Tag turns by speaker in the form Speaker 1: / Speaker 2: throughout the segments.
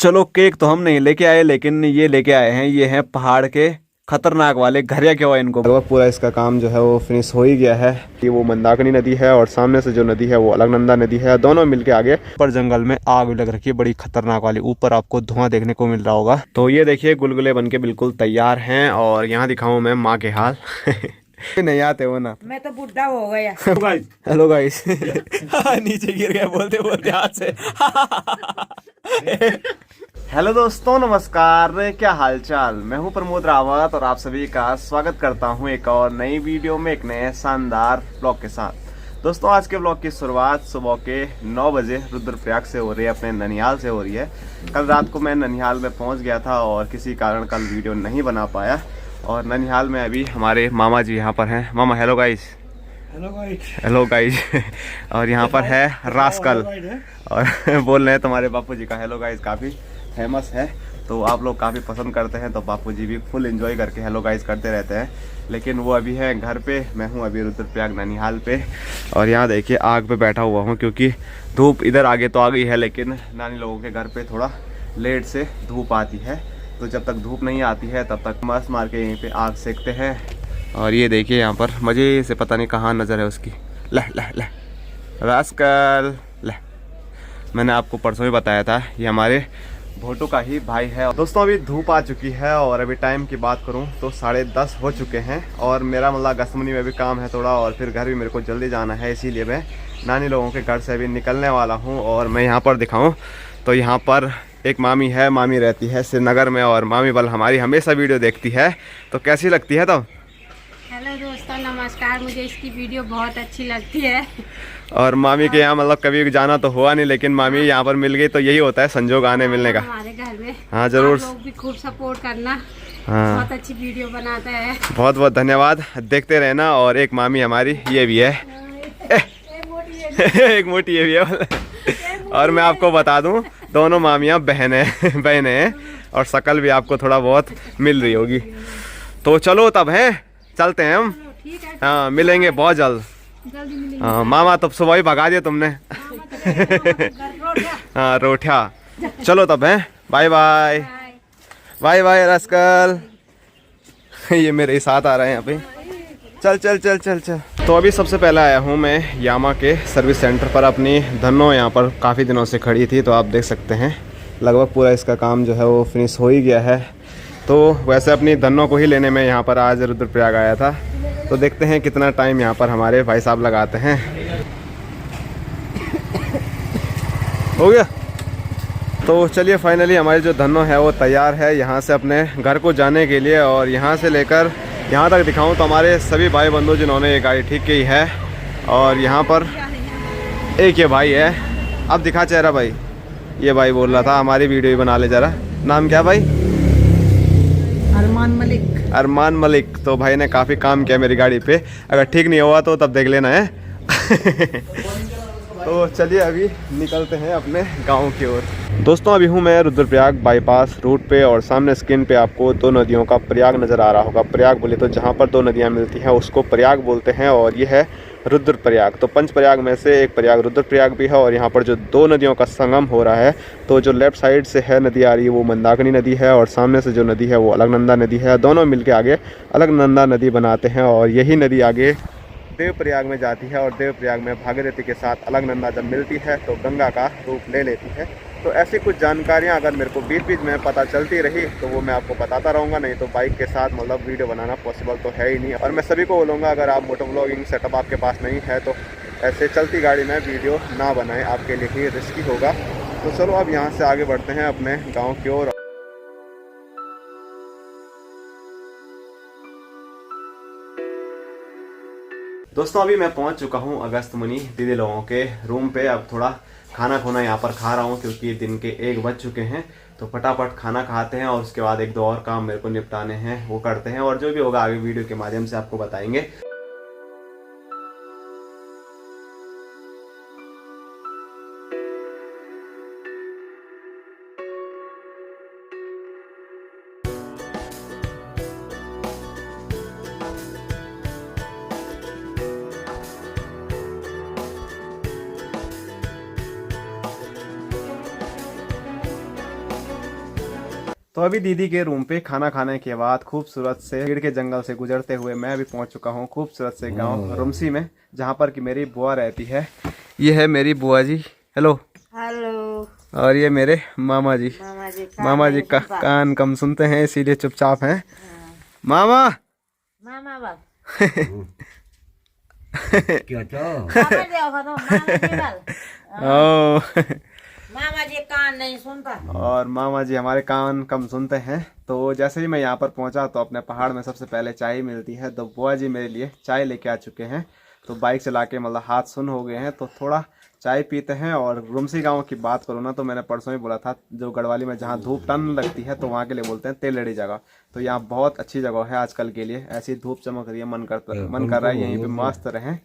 Speaker 1: चलो केक तो हम नहीं लेके आए, लेकिन ये लेके आए हैं, ये हैं पहाड़ के खतरनाक वाले घरिया क्या हुआ इनको। लगभग पूरा इसका काम जो है वो फिनिश हो ही गया है। ये वो मंदाकिनी नदी है और सामने से जो नदी है वो अलकनंदा नदी है, दोनों मिलके आगे पर जंगल में आग लग रखी है बड़ी खतरनाक वाली। ऊपर आपको धुआं देखने को मिल रहा होगा। तो ये देखिए गुलगुले बन के बिल्कुल तैयार हैं और यहाँ दिखाऊं मैं माँ के हाल नहीं आते हो ना,
Speaker 2: मैं तो बुढ़ा हो गया।
Speaker 1: हेलो गाइस नीचे गिर गया बोलते बोलते हाथ से हेलो दोस्तों, नमस्कार, क्या हालचाल। मैं हूं प्रमोद रावत और आप सभी का स्वागत करता हूं एक और नई वीडियो में, एक नए शानदार ब्लॉग के साथ। दोस्तों आज के ब्लॉग की शुरुआत सुबह के 9 बजे रुद्रप्रयाग से हो रही है, अपने ननिहाल से हो रही है। कल रात को मैं ननिहाल में पहुंच गया था और किसी कारण कल वीडियो नहीं बना पाया। और ननिहाल में अभी हमारे मामा जी यहाँ पर हैं। मामा हेलो गाइस। हेलो गाइस और यहाँ पर है रास्कल और बोल रहे हैं तुम्हारे बापू जी का हेलो गाइस काफ़ी फेमस है, तो आप लोग काफ़ी पसंद करते हैं, तो बापू जी भी फुल एंजॉय करके हेलो गाइस करते रहते हैं। लेकिन वो अभी है घर पे, मैं हूँ अभी रुद्रप्रयाग ननिहाल पे। और यहाँ देखिए आग पे बैठा हुआ हूँ क्योंकि धूप इधर आगे तो आ गई है, लेकिन नानी लोगों के घर पे थोड़ा लेट से धूप आती है, तो जब तक धूप नहीं आती है तब तक मस्त मार के यहीं पे आग सेकते हैं। और ये देखिए यहाँ पर मज़े से, पता नहीं कहाँ नज़र है उसकी, लह लह लह रास्कल लह। मैंने आपको परसों ही बताया था ये हमारे भोटू का ही भाई है। दोस्तों अभी धूप आ चुकी है और अभी टाइम की बात करूं तो 10:30 हो चुके हैं और मेरा मतलब गसमुनी में भी काम है थोड़ा, और फिर घर भी मेरे को जल्दी जाना है, इसीलिए मैं नानी लोगों के घर से अभी निकलने वाला हूं। और मैं यहाँ पर दिखाऊं तो यहाँ पर एक मामी है, मामी रहती है श्रीनगर में और मामी बल हमारी हमेशा वीडियो देखती है, तो कैसी लगती है? तो
Speaker 2: हेलो दोस्तों नमस्कार, मुझे इसकी वीडियो बहुत अच्छी लगती है।
Speaker 1: और मामी के यहाँ मतलब कभी जाना तो हुआ नहीं, लेकिन मामी यहाँ पर मिल गई तो यही होता है संजोग आने मिलने का
Speaker 2: हमारे घर में।
Speaker 1: हाँ जरूर,
Speaker 2: आप लोग भी खूब सपोर्ट करना।
Speaker 1: हाँ
Speaker 2: बहुत अच्छी वीडियो बनाता है।
Speaker 1: बहुत बहुत धन्यवाद, देखते रहना। और एक मामी हमारी ये भी है एक मोटी ये भी है और मैं आपको बता दूं दोनों मामियाँ बहनें हैं और शकल भी आपको थोड़ा बहुत मिल रही होगी। तो चलो तब है चलते हैं हम, हाँ मिलेंगे बहुत जल्द। हाँ मामा तो सुबह ही भगा दिया तुमने हाँ रोठिया। चलो तब है, bye bye bye bye rascal ये मेरे साथ आ रहे हैं यहाँ पे। चल चल चल चल चल। तो अभी सबसे पहले आया हूँ मैं यामा के सर्विस सेंटर पर। अपनी धनो यहाँ पर काफ़ी दिनों से खड़ी थी, तो आप देख सकते हैं लगभग पूरा इसका काम जो है वो फिनिश हो ही गया है। तो वैसे अपनी धनों को ही लेने में यहाँ पर आज रुद्रप्रयाग आया था, तो देखते हैं कितना टाइम यहाँ पर हमारे भाई साहब लगाते हैं। हो गया? तो चलिए फाइनली हमारी जो धनो है वो तैयार है यहाँ से अपने घर को जाने के लिए। और यहाँ से लेकर यहाँ तक दिखाऊं तो हमारे सभी भाई बंधु जिन्होंने ये गाड़ी ठीक की है। और यहाँ पर एक ये भाई है, अब दिखा चेहरा भाई। ये भाई बोल रहा था हमारी वीडियो ही बना ले जरा। नाम क्या भाई?
Speaker 2: अरमान मलिक।
Speaker 1: अरमान मलिक। तो भाई ने काफ़ी काम किया मेरी गाड़ी पे, अगर ठीक नहीं हुआ तो तब देख लेना है तो चलिए अभी निकलते हैं अपने गांव की ओर। दोस्तों अभी हूं मैं रुद्रप्रयाग बाईपास रूट पे और सामने स्क्रीन पे आपको दो नदियों का प्रयाग नज़र आ रहा होगा। प्रयाग बोले तो जहां पर दो नदियां मिलती हैं उसको प्रयाग बोलते हैं, और ये है रुद्रप्रयाग। तो पंच प्रयाग में से एक प्रयाग रुद्रप्रयाग भी है। और यहाँ पर जो दो नदियों का संगम हो रहा है, तो जो लेफ्ट साइड से है नदी आ रही है वो मंदाकिनी नदी है, और सामने से जो नदी है वो अलकनंदा नदी है। दोनों मिलके आगे अलकनंदा नदी बनाते हैं और यही नदी आगे देवप्रयाग में जाती है। और देवप्रयाग में भागीरथी के साथ अलकनंदा जब मिलती है तो गंगा का रूप ले लेती है। तो ऐसी कुछ जानकारियां अगर मेरे को बीच बीच में पता चलती रही तो वो मैं आपको बताता रहूँगा, नहीं तो बाइक के साथ मतलब वीडियो बनाना पॉसिबल तो है ही नहीं। और मैं सभी को बोलूँगा अगर आप मोटो व्लॉगिंग सेटअप आपके पास नहीं है तो ऐसे चलती गाड़ी में वीडियो ना बनाएं, आपके लिए ही रिस्की होगा। तो चलो अब यहाँ से आगे बढ़ते हैं अपने गाँव की ओर। दोस्तों अभी मैं पहुंच चुका हूं अगस्त मुनि दीदी लोगों के रूम पे। अब थोड़ा खाना खोना यहाँ पर खा रहा हूं क्योंकि दिन के 1 बज चुके हैं, तो फटाफट खाना खाते हैं और उसके बाद एक दो और काम मेरे को निपटाने हैं वो करते हैं, और जो भी होगा आगे वीडियो के माध्यम से आपको बताएंगे। तो अभी दीदी के रूम पे खाना खाने के बाद खूबसूरत से भीड़ के जंगल से गुजरते हुए मैं अभी पहुंच चुका हूं खूबसूरत से गांव रुमसी में, जहां पर कि मेरी बुआ रहती है। ये है मेरी बुआ जी। Hello
Speaker 2: hello.
Speaker 1: और ये मेरे मामा जी। मामा जी का कान कम सुनते हैं इसीलिए चुपचाप हैं। मामा
Speaker 2: मामा बाप
Speaker 3: क्या
Speaker 1: ओ
Speaker 2: मामा जी कान नहीं सुनता।
Speaker 1: और मामा जी हमारे कान कम सुनते हैं। तो जैसे ही मैं यहाँ पर पहुंचा तो अपने पहाड़ में सबसे पहले चाय मिलती है, तो बुआ जी मेरे लिए चाय लेके आ चुके हैं। तो बाइक चला के मतलब हाथ सुन हो गए हैं, तो थोड़ा चाय पीते हैं। और रुमसी गांव की बात करूँ ना, तो मैंने परसों ही बोला था, जो गढ़वाली में जहाँ धूप टन लगती है तो वहाँ के लिए बोलते हैं तेलड़ी जगह। तो यहाँ बहुत अच्छी जगह है आजकल के लिए, ऐसी धूप चमक रही है, मन कर रहा है यहीं पे मस्त रहें।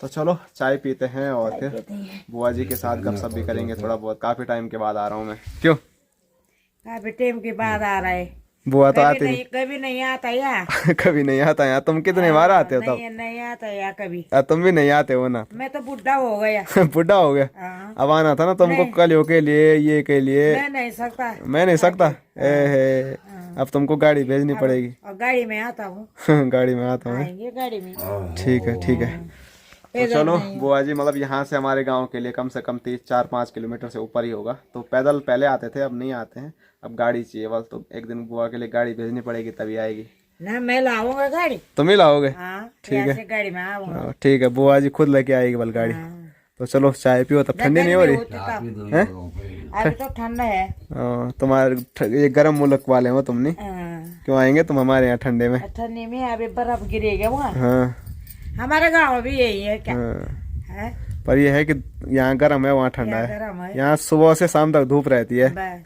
Speaker 1: तो चलो चाय पीते हैं और फिर बुआ जी के साथ गपशप भी करेंगे थोड़ा बहुत। काफी टाइम के बाद आ रहा हूँ मैं। क्यों
Speaker 2: काफी टाइम के बाद आ रहा है?
Speaker 1: बुआ तो आती नहीं।
Speaker 2: कभी नहीं आता यार।
Speaker 1: कभी नहीं आता यहाँ। तुम कितने बार आते हो? तब
Speaker 2: नहीं आता यार कभी।
Speaker 1: तुम भी नहीं आते हो ना।
Speaker 2: मैं तो बुढ़ा हो गया।
Speaker 1: बुढ़ा हो गया।
Speaker 2: हाँ।
Speaker 1: अब आना था ना तुमको, कलियों के लिए, ये के लिए।
Speaker 2: मैं नहीं सकता।
Speaker 1: मैं नहीं सकता। अब तुमको गाड़ी भेजनी पड़ेगी।
Speaker 2: और गाड़ी में आता हूँ।
Speaker 1: गाड़ी में आता हूँ।
Speaker 2: आएंगे गाड़ी में।
Speaker 1: ठीक है ठीक है। तो चलो बुआ जी, मतलब यहाँ से हमारे गांव के लिए कम से कम 4-5 किलोमीटर से ऊपर ही होगा। तो पैदल पहले आते थे, अब नहीं आते हैं, अब गाड़ी चाहिए बस। तो एक दिन बुआ के लिए गाड़ी भेजनी पड़ेगी तभी आएगी
Speaker 2: ना। मैं लाऊंगा गाड़ी।
Speaker 1: तुम ही लाओगे?
Speaker 2: हाँ,
Speaker 1: ठीक है
Speaker 2: गाड़ी में आऊंगा।
Speaker 1: ठीक है, बुआ जी खुद लेके आएगी बल गाड़ी। तो चलो चाय पियो। तब ठंडी नहीं हो रही है?
Speaker 2: अभी तो ठंडा है।
Speaker 1: तुम्हारे ये गर्म मुल्क वाले हो तुम नहीं? क्यों आएंगे तुम हमारे यहाँ ठंडे में?
Speaker 2: ठंडी में अभी बर्फ गिरेगा वहाँ।
Speaker 1: हाँ
Speaker 2: हमारे गाँव भी यही है क्या? है?
Speaker 1: पर ये है कि यहाँ गर्म है, वहाँ ठंडा है। यहाँ सुबह से शाम तक धूप रहती है।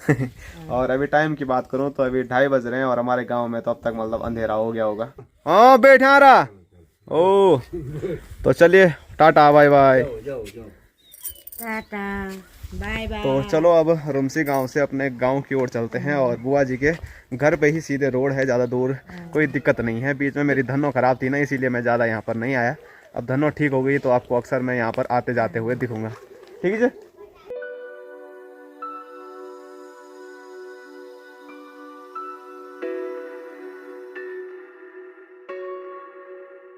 Speaker 1: और अभी टाइम की बात करूँ तो अभी 2:30 बज रहे हैं, और हमारे गांव में तो अब तक मतलब अंधेरा हो गया होगा। हाँ बैठ आ रहा। ओ तो चलिए टाटा बाय बाय।
Speaker 2: टाटा बाय बाय।
Speaker 1: तो चलो अब रुमसी गांव से अपने गांव की ओर चलते हैं। और बुआ जी के घर पे ही सीधे रोड है, ज़्यादा दूर कोई दिक्कत नहीं है। बीच में मेरी धनो खराब थी ना, इसीलिए मैं ज़्यादा यहाँ पर नहीं आया। अब धनो ठीक हो गई तो आपको अक्सर मैं यहाँ पर आते जाते हुए दिखूंगा। ठीक है जी।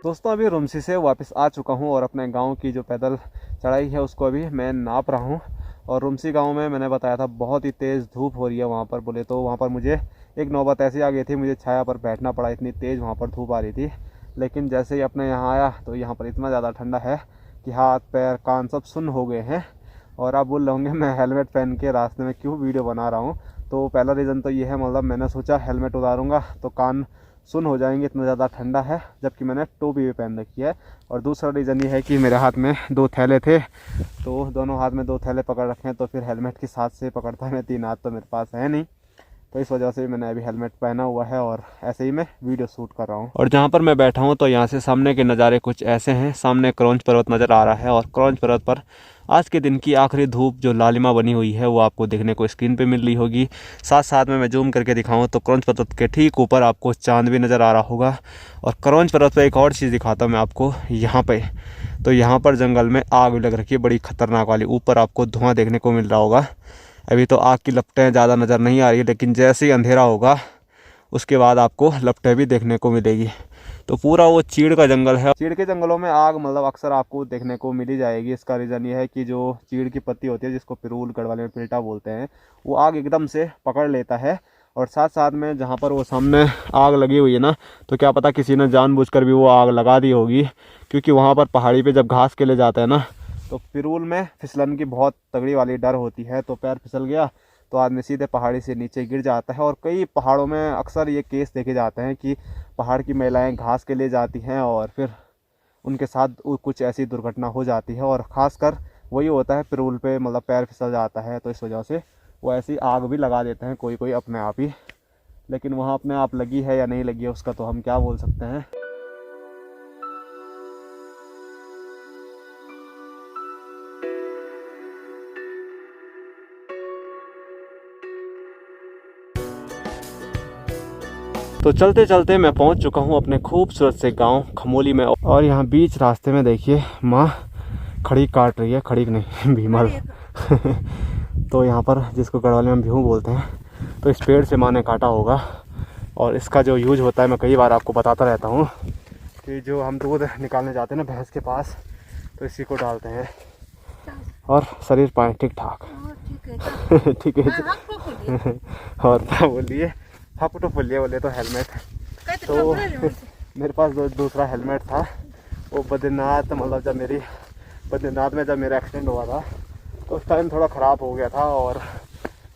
Speaker 1: दोस्तों अभी रुमसी से वापस आ चुका हूँ, और अपने गांव की जो पैदल चढ़ाई है उसको अभी मैं नाप रहा हूँ। और रुमसी गांव में मैंने बताया था बहुत ही तेज़ धूप हो रही है वहाँ पर। बोले तो वहाँ पर मुझे एक नौबत ऐसी आ गई थी, मुझे छाया पर बैठना पड़ा, इतनी तेज़ वहाँ पर धूप आ रही थी। लेकिन जैसे ही अपने यहाँ आया तो यहाँ पर इतना ज़्यादा ठंडा है कि हाथ पैर कान सब सुन्न हो गए हैं। और आप बोल रहे होंगे मैं हेलमेट पहन के रास्ते में क्यों वीडियो बना रहा हूँ। तो पहला रीज़न तो ये है, मतलब मैंने सोचा हेलमेट उतारूँगा तो कान सुन हो जाएंगे, इतना ज़्यादा ठंडा है, जबकि मैंने टोपी भी पहन रखी है। और दूसरा रीज़न ये है कि मेरे हाथ में 2 थैले थे, तो दोनों हाथ में 2 थैले पकड़ रखे हैं, तो फिर हेलमेट के साथ से पकड़ता मैं 3 हाथ तो मेरे पास है नहीं। तो इस वजह से मैंने अभी हेलमेट पहना हुआ है और ऐसे ही मैं वीडियो शूट कर रहा हूँ। और जहाँ पर मैं बैठा हूँ तो यहाँ से सामने के नज़ारे कुछ ऐसे हैं। सामने क्रौंच पर्वत नज़र आ रहा है, और क्रौंच पर्वत पर आज के दिन की आखिरी धूप जो लालिमा बनी हुई है वो आपको देखने को स्क्रीन पे मिल रही होगी। साथ साथ में मैं जूम करके दिखाऊँ तो क्रौंच पर्वत के ठीक ऊपर आपको चांद भी नज़र आ रहा होगा। और क्रौंच पर्वत पर एक और चीज़ दिखाता हूँ मैं आपको यहाँ पे। तो यहाँ पर जंगल में आग भी लग रखी है, बड़ी खतरनाक वाली। ऊपर आपको धुआं देखने को मिल रहा होगा। अभी तो आग की लपटें ज़्यादा नज़र नहीं आ रही है, लेकिन जैसे ही अंधेरा होगा उसके बाद आपको लपटें भी देखने को मिलेगी। तो पूरा वो चीड़ का जंगल है। चीड़ के जंगलों में आग मतलब अक्सर आपको देखने को मिल ही जाएगी। इसका रीज़न ये है कि जो चीड़ की पत्ती होती है, जिसको पिरूल गढ़वाली में पिल्टा बोलते हैं, वो आग एकदम से पकड़ लेता है। और साथ साथ में जहाँ पर वो सामने आग लगी हुई है ना, तो क्या पता किसी ने जानबूझकर भी वो आग लगा दी होगी, क्योंकि वहाँ पर पहाड़ी पे जब घास के ले जाते हैं ना, तो पिरूल में फिसलन की बहुत तगड़ी वाली डर होती है। तो पैर फिसल गया तो आदमी सीधे पहाड़ी से नीचे गिर जाता है। और कई पहाड़ों में अक्सर ये केस देखे जाते हैं कि पहाड़ की महिलाएं घास के लिए जाती हैं और फिर उनके साथ कुछ ऐसी दुर्घटना हो जाती है। और ख़ासकर वही होता है पिरूल पे, मतलब पैर फिसल जाता है, तो इस वजह से वो ऐसी आग भी लगा देते हैं कोई कोई अपने आप ही। लेकिन वहाँ अपने आप लगी है या नहीं लगी है उसका तो हम क्या बोल सकते हैं। तो चलते चलते मैं पहुंच चुका हूं अपने खूबसूरत से गांव खमोली में। और यहाँ बीच रास्ते में देखिए माँ खड़ी काट रही है, खड़ी नहीं भीमल तो यहाँ पर जिसको गढ़वाली में भीहू बोलते हैं, तो इस पेड़ से माँ ने काटा होगा। और इसका जो यूज होता है मैं कई बार आपको बताता रहता हूँ कि जो हम दूध निकालने जाते हैं ना भैंस के पास, तो इसी को डालते हैं और शरीर पाए ठीक ठाक। ठीक है। और क्या बोलिए, हाफ तो बोलिए, बोले तो हेलमेट। तो मेरे पास दूसरा हेलमेट था, वो बद्रीनाथ मतलब बद्रीनाथ में जब मेरा एक्सीडेंट हुआ था तो उस टाइम थोड़ा ख़राब हो गया था और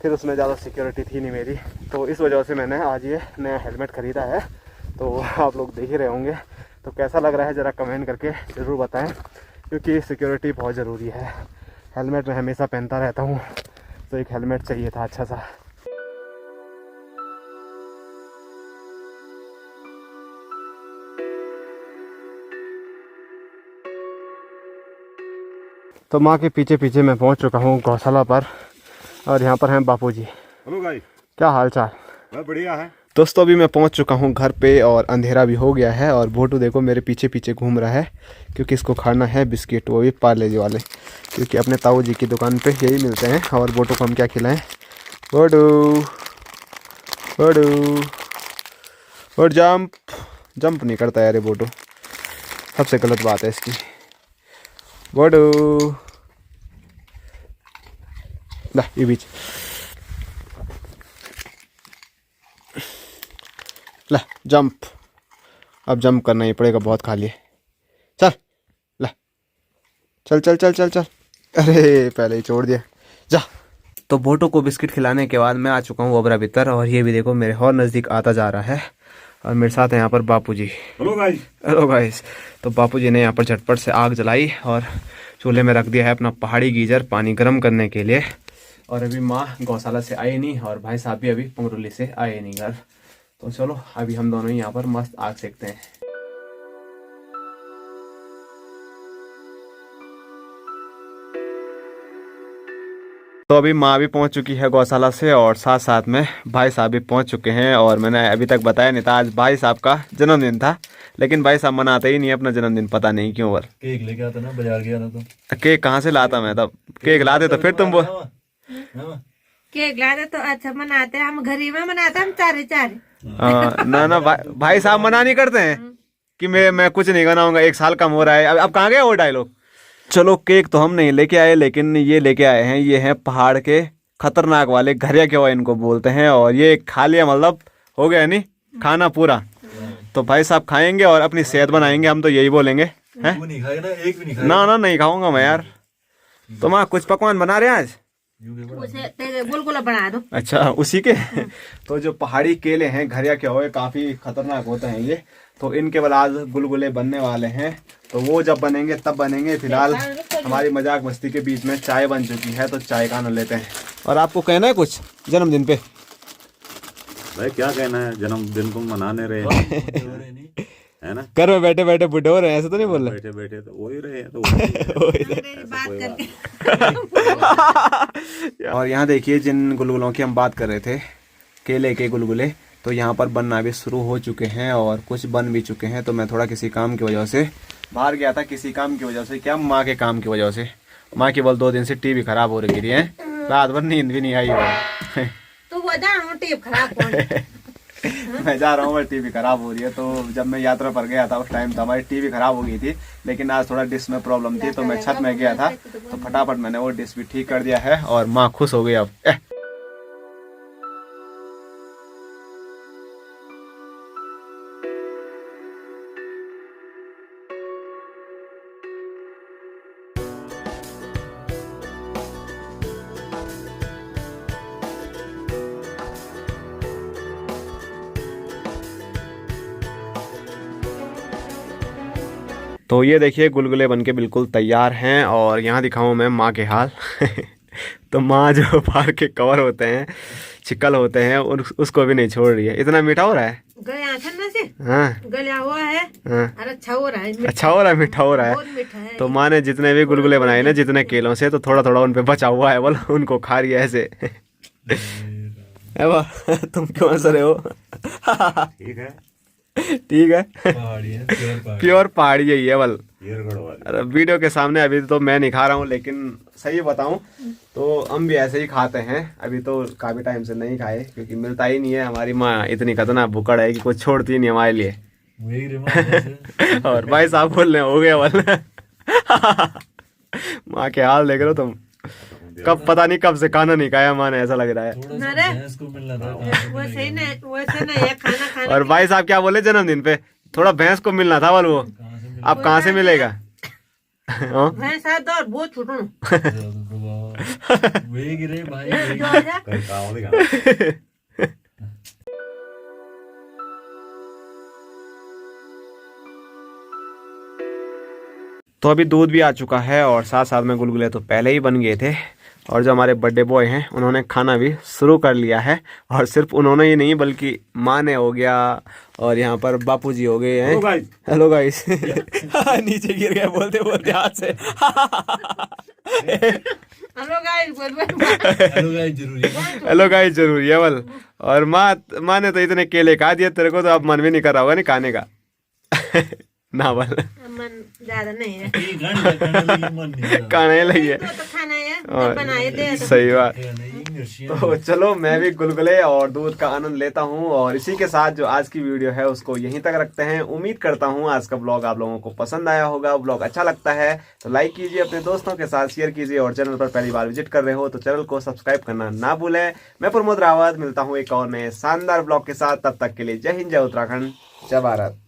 Speaker 1: फिर उसमें ज़्यादा सिक्योरिटी थी नहीं मेरी, तो इस वजह से मैंने आज ये नया हेलमेट ख़रीदा है। तो आप लोग देख ही रहे होंगे, तो कैसा लग रहा है ज़रा कमेंट करके ज़रूर बताएं, क्योंकि सिक्योरिटी बहुत ज़रूरी है। हेलमेट मैं हमेशा पहनता रहता हूँ, तो एक हेलमेट चाहिए था अच्छा सा। तो माँ के पीछे पीछे मैं पहुँच चुका हूँ गौशाला पर, और यहाँ पर हैं बापूजी।
Speaker 3: हेलो गाइस,
Speaker 1: क्या हाल चाल?
Speaker 3: बहुत बढ़िया है
Speaker 1: दोस्तों अभी मैं पहुँच चुका हूँ घर पे और अंधेरा भी हो गया है, और भोटू देखो मेरे पीछे पीछे घूम रहा है, क्योंकि इसको खाना है बिस्किट, वो भी पार्ले जी वाले, क्योंकि अपने ताऊ जी की दुकान पे यही मिलते हैं। और भोटू को हम क्या खिलाएं? भोटू भोटू और जंप नहीं करता यार ये भोटू, सबसे गलत बात है इसकी। भोटू ला ये बीच ला जंप, अब जंप करना ही पड़ेगा, बहुत खा लिए। चल ला चल चल चल चल चल, अरे पहले ही छोड़ दिया, जा। तो भोटू को बिस्किट खिलाने के बाद मैं आ चुका हूँ ओबरा भीतर, और ये भी देखो मेरे और नज़दीक आता जा रहा है, और मेरे साथ है यहाँ पर Bapuji.
Speaker 3: Hello guys.
Speaker 1: Hello guys. तो बापूजी ने यहाँ पर झटपट से आग जलाई और चूल्हे में रख दिया है अपना पहाड़ी गीजर पानी गर्म करने के लिए। और अभी माँ गौशाला से आए नहीं, और भाई साहब भी अभी पंगरुली से आए नहीं घर। तो चलो अभी हम दोनों ही यहाँ पर मस्त आग सेकते हैं। तो अभी माँ भी पहुँच चुकी है गौशाला से, और साथ साथ में भाई साहब भी पहुँच चुके हैं। और मैंने अभी तक बताया नहीं था, आज भाई साहब का जन्मदिन था, लेकिन भाई साहब मनाते ही नहीं अपना जन्मदिन, पता नहीं क्यों। और
Speaker 3: केक लेके आता ना, बाजार गया था तो
Speaker 1: केक कहाँ से लाता मैं, तब केक लाते तो फिर तुम
Speaker 2: केक लाते तो अच्छा मनाते, हम घर ही में मनाते, हम चारे
Speaker 1: ना भाई साहब मना नहीं करते हैं कि मैं कुछ नहीं बनाऊंगा, 1 साल कम हो रहा है। अब कहाँ गए वो डायलॉग। चलो केक तो हम नहीं लेके आए, लेकिन ये लेके आए हैं, ये हैं पहाड़ के खतरनाक वाले घरिया के इनको बोलते हैं। और ये खा लिया मतलब हो गया नहीं खाना पूरा, तो भाई साहब खाएंगे और अपनी सेहत बनाएंगे, हम तो यही बोलेंगे हैं।
Speaker 3: नहीं खाएगा ना, एक भी नहीं खाएगा।
Speaker 1: ना नहीं खाऊंगा मैं यार। तो माँ कुछ पकवान बना रहे हैं आज,
Speaker 2: गुलगुला बना दो।
Speaker 1: अच्छा उसी के। तो जो पहाड़ी केले हैं घरिया के हुए काफी खतरनाक होते हैं ये, तो इनके बाद आज गुलगुले बनने वाले हैं। तो वो जब बनेंगे तब बनेंगे, फिलहाल हमारी मजाक मस्ती के बीच में चाय बन चुकी है, तो चाय का आनंद लेते हैं। और आपको कहना है कुछ जन्मदिन पे?
Speaker 3: भाई क्या कहना है, जन्मदिन को मनाने रहे है ना,
Speaker 1: घर में बैठे बैठे बुढ़े हो रहे हैं, ऐसे तो नहीं बोल रहे?
Speaker 3: बैठे बैठे तो वही रहे हैं, तो
Speaker 2: बात करके।
Speaker 1: और यहाँ देखिए जिन गुलगुलों की हम बात कर रहे थे, केले के गुलगुले, तो यहाँ पर बनना भी शुरू हो चुके हैं और कुछ बन भी चुके हैं। तो मैं थोड़ा किसी काम की वजह से बाहर गया था, किसी काम की वजह से, क्या माँ के काम की वजह से। माँ केवल 2 दिन से टीवी खराब हो रही है, रात भर नींद भी नहीं आई है।
Speaker 2: तो वो जा टीवी खराब
Speaker 1: मैं जा रहा हूँ, टीवी खराब हो रही है। तो जब मैं यात्रा पर गया था उस टाइम तो हमारी टीवी खराब हो गई थी, लेकिन आज थोड़ा डिश में प्रॉब्लम थी, तो मैं छत में गया था, तो फटाफट मैंने वो डिश भी ठीक कर दिया है, और माँ खुश हो गई अब। तो ये देखिए गुलगुले बनके बिल्कुल तैयार हैं, और यहाँ दिखाऊं मैं माँ के हाल। तो माँ जो बाहर के कवर होते हैं, चिकल होते हैं, उसको भी नहीं छोड़ रही है। इतना मीठा हो रहा है,
Speaker 2: गया से
Speaker 1: हाँ
Speaker 2: गला हुआ है,
Speaker 1: हाँ
Speaker 2: अच्छा हो रहा है,
Speaker 1: अच्छा हो रहा है, मीठा हो रहा है।
Speaker 2: बहुत मीठा है।
Speaker 1: तो माँ ने जितने भी गुलगुले बनाए ना, जितने केलों से, तो थोड़ा थोड़ा उन पे बचा हुआ है, बोला उनको खा रही है ऐसे। तुम क्यों हंस रहे हो?
Speaker 3: ठीक है,
Speaker 1: ठीक है,
Speaker 4: पहाड़ी है,
Speaker 1: प्योर पहाड़ी है ये वाल।
Speaker 3: येरगढ़ वाली।
Speaker 1: अरे वीडियो के सामने अभी तो मैं नहीं खा रहा हूँ, लेकिन सही बताऊं तो हम भी ऐसे ही खाते हैं। अभी तो काफी टाइम से नहीं खाए क्योंकि मिलता ही नहीं है। हमारी माँ इतनी खतरनाक भुक्कड़ है कि कुछ छोड़ती ही नहीं हमारे लिए।
Speaker 4: वही रे माँ से।
Speaker 1: और भाई साहब बोल रहे हो गया वाला। माँ के हाल देख रहे हो तुम, कब पता नहीं कब से खाना नहीं खाया माँ ने, ऐसा लग रहा है।
Speaker 4: थोड़ा सा भैंस को मिलना था।
Speaker 2: वैसे नहीं ये खाना खाना
Speaker 1: और भाई साहब क्या बोले जन्मदिन पे, थोड़ा भैंस को मिलना था वाल वो। अब कहाँ से मिलेगा? हाँ?
Speaker 2: भैंस है तो बहुत छूटू
Speaker 4: वही गिरे भाई,
Speaker 3: कहीं काम दिखा।
Speaker 1: तो अभी दूध भी आ चुका है और साथ साथ में गुलगुले तो पहले ही बन गए थे। और जो हमारे बर्थडे बॉय हैं उन्होंने खाना भी शुरू कर लिया है। और सिर्फ उन्होंने ही नहीं बल्कि माँ ने हो गया, और यहाँ पर बापूजी हो गए हैं। Hello guys. नीचे गिर गए बोलते बोलते हाथ से।
Speaker 2: हेलो गाइस
Speaker 4: हेलो गाइस जरूरी है।
Speaker 1: हेलो गाइस जरूर ये वाल। और माँ ने तो इतने केले खा दिए तेरे को, तो अब मन भी नहीं कर रहा होगा नहीं खाने का। ना वाल
Speaker 2: मन ज्यादा नहीं है,
Speaker 4: ये गाने खाने लगी मन नहीं है।
Speaker 1: खाने लगी है।
Speaker 2: तो खाना है
Speaker 1: और
Speaker 2: जब बनाए दे तो।
Speaker 1: सही बात।
Speaker 4: नहीं
Speaker 1: तो चलो मैं भी गुलगुले और दूध का आनंद लेता हूँ, और इसी के साथ जो आज की वीडियो है उसको यहीं तक रखते हैं। उम्मीद करता हूँ आज का ब्लॉग आप लोगों को पसंद आया होगा। ब्लॉग अच्छा लगता है तो लाइक कीजिए, अपने दोस्तों के साथ शेयर कीजिए, और चैनल पर पहली बार विजिट कर रहे हो तो चैनल को सब्सक्राइब करना ना भूलें। मैं प्रमोद रावत मिलता हूँ एक और नए शानदार ब्लॉग के साथ। तब तक के लिए जय हिंद, जय उत्तराखंड, जय भारत।